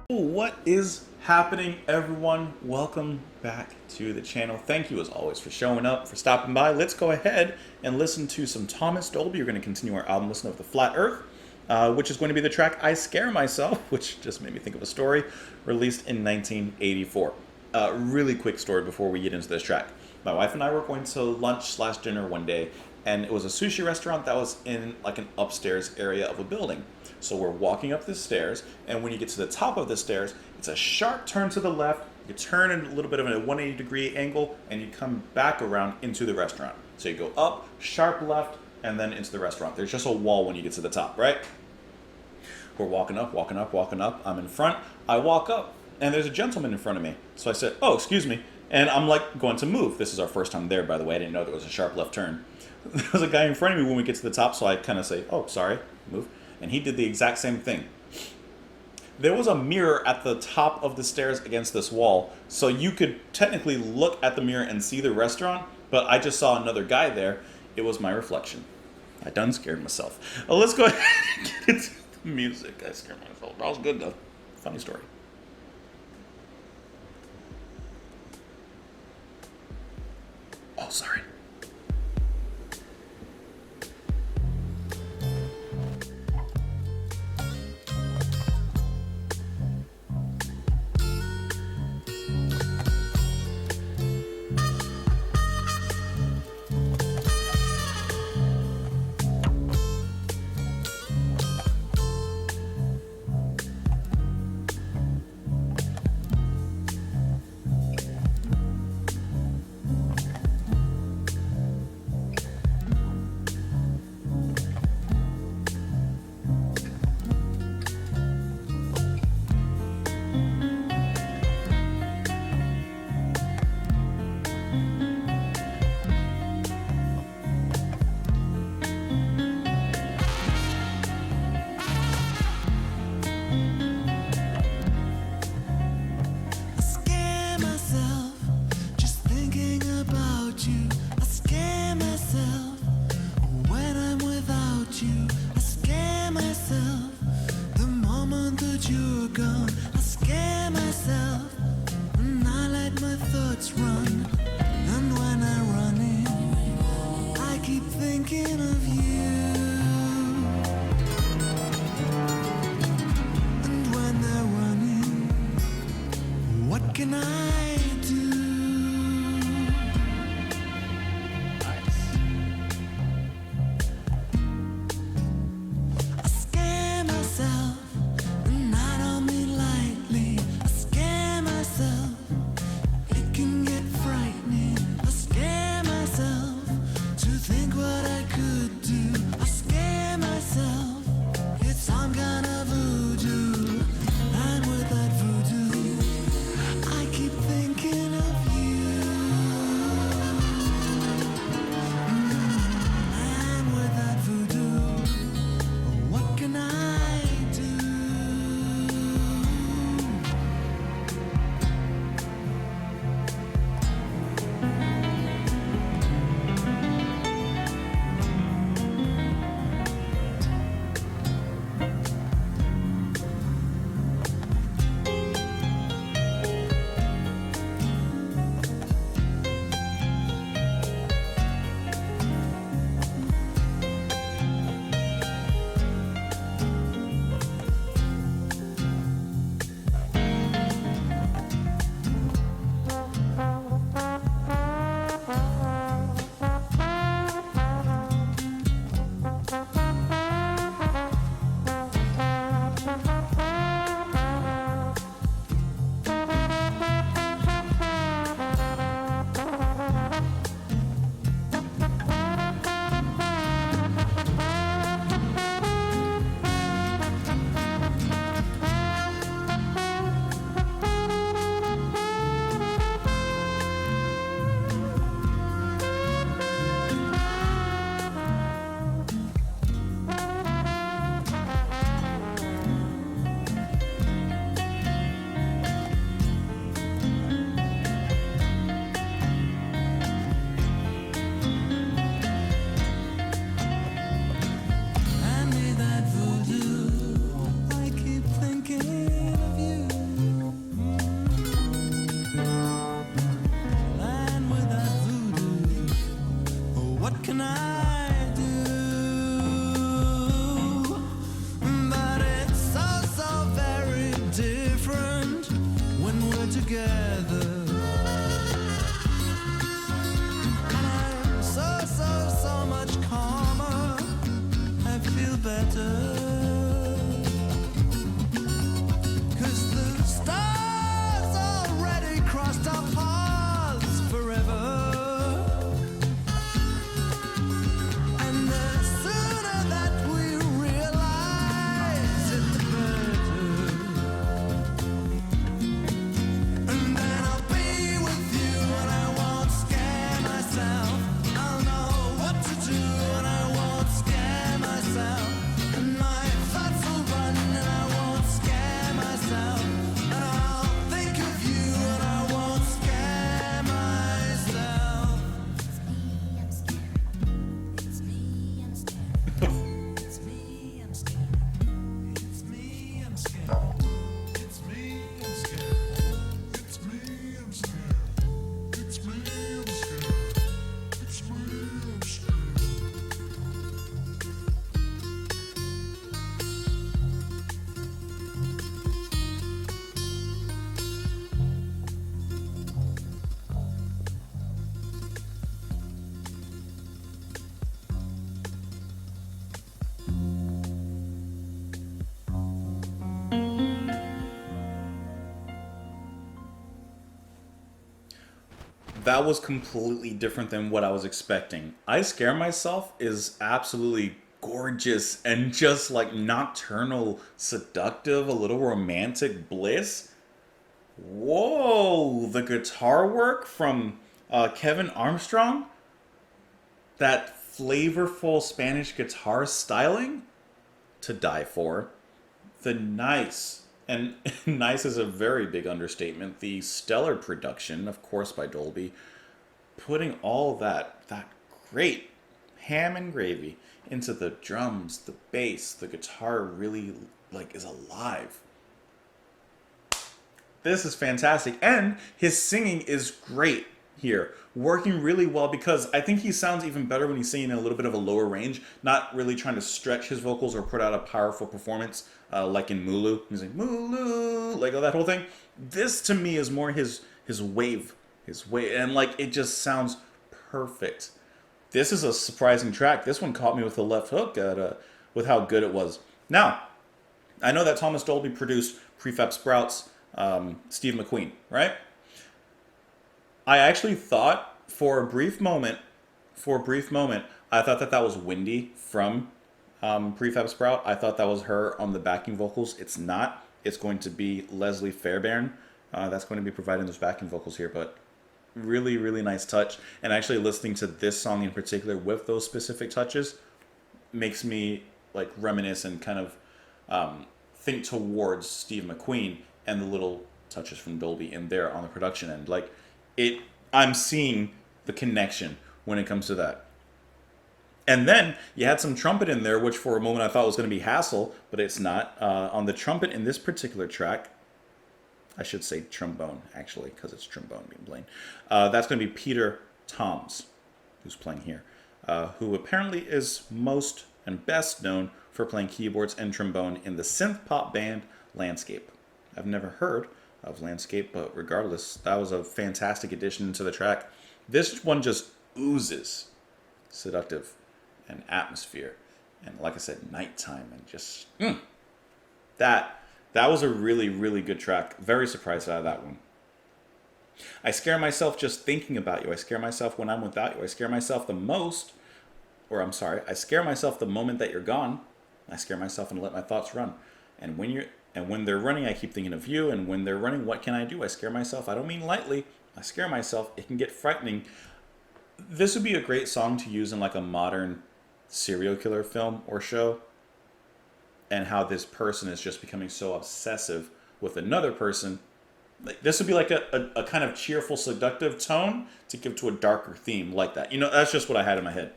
What is happening, everyone? Welcome back to the channel. Thank you as always for showing up, for stopping by. Let's go ahead and listen to some Thomas Dolby. We're going to continue our album Listen of the Flat Earth, which is going to be the track I Scare Myself, which just made me think of a story, released in 1984. Really quick story before we get into this track. My wife and I were going to lunch/dinner one day, and it was a sushi restaurant that was in like an upstairs area of a building. So we're walking up the stairs, and when you get to the top of the stairs, it's a sharp turn to the left. You turn in a little bit of a 180-degree angle, and you come back around into the restaurant. So you go up, sharp left, and then into the restaurant. There's just a wall when you get to the top, right? We're walking up. I'm in front. I walk up, and there's a gentleman in front of me. So I said, "Oh, excuse me." And I'm like going to move. This is our first time there, by the way. I didn't know there was a sharp left turn. There's a guy in front of me when we get to the top, so I kind of say, "Oh, sorry," move. And he did the exact same thing. There was a mirror at the top of the stairs against this wall, so you could technically look at the mirror and see the restaurant, but I just saw another guy there. It was my reflection. I done scared myself. Well, let's go ahead and get into the music. I scared myself. That was good, though. Funny story. Oh, sorry. that was completely different than what I was expecting. I Scare Myself is absolutely gorgeous and just like nocturnal, seductive, a little romantic bliss. Whoa, the guitar work from Kevin Armstrong, that flavorful Spanish guitar styling, to die for. The nice, and nice is a very big understatement, the stellar production, of course, by Dolby, putting all that great ham and gravy into the drums, the bass, the guitar really like is alive. This is fantastic. And his singing is great here. Working really well because I think he sounds even better when he's singing in a little bit of a lower range, not really trying to stretch his vocals or put out a powerful performance like in Mulu. He's like, Mulu, like that whole thing. This to me is more his wave, and like it just sounds perfect. This is a surprising track. This one caught me with the left hook with how good it was. Now, I know that Thomas Dolby produced Prefab Sprouts, Steve McQueen, right? I actually thought for a brief moment, I thought that was Wendy from Prefab Sprout. I thought that was her on the backing vocals. It's not. It's going to be Leslie Fairbairn. That's going to be providing those backing vocals here, but really, really nice touch. And actually listening to this song in particular with those specific touches makes me like reminisce and kind of think towards Steve McQueen and the little touches from Dolby in there on the production end. Like I'm seeing the connection when it comes to that. And then you had some trumpet in there, which for a moment I thought was going to be Hassel, but it's not. On the trumpet in this particular track, I should say trombone, actually, because it's trombone being played. That's going to be Peter Toms, who's playing here, who apparently is most and best known for playing keyboards and trombone in the synth pop band Landscape. I've never heard of Landscape, but regardless, that was a fantastic addition to the track. This one just oozes seductive and atmosphere, and like I said, nighttime, and just that was a really, really good track. Very surprised out of that one. I scare myself just thinking about you. I scare myself when I'm without you. I scare myself the most, or I'm sorry, I scare myself the moment that you're gone. I scare myself and let my thoughts run. And when they're running, I keep thinking of you. And when they're running, what can I do? I scare myself. I don't mean lightly. I scare myself. It can get frightening. This would be a great song to use in like a modern serial killer film or show. And how this person is just becoming so obsessive with another person. Like, this would be like a kind of cheerful, seductive tone to give to a darker theme like that. You know, that's just what I had in my head.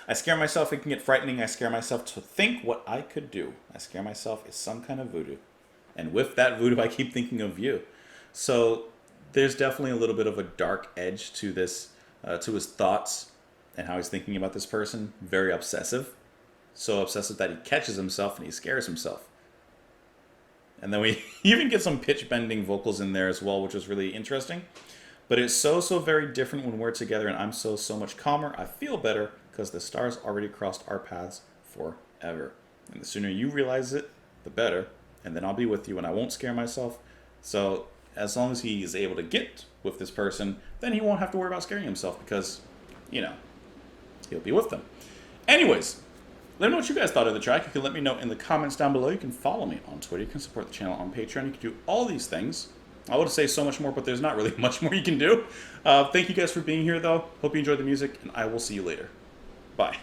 I scare myself, it can get frightening. I scare myself to think what I could do. I scare myself is some kind of voodoo. And with that voodoo, I keep thinking of you. So there's definitely a little bit of a dark edge to this, to his thoughts and how he's thinking about this person. Very obsessive. So obsessive that he catches himself and he scares himself. And then we even get some pitch bending vocals in there as well, which is really interesting. But it's so very different when we're together, and I'm so much calmer. I feel better because the stars already crossed our paths forever. And the sooner you realize it, the better. And then I'll be with you and I won't scare myself. So as long as he is able to get with this person, then he won't have to worry about scaring himself because, you know, he'll be with them. Anyways, let me know what you guys thought of the track. You can let me know in the comments down below. You can follow me on Twitter. You can support the channel on Patreon. You can do all these things. I would say so much more, but there's not really much more you can do. Thank you guys for being here, though. Hope you enjoyed the music, and I will see you later. Bye.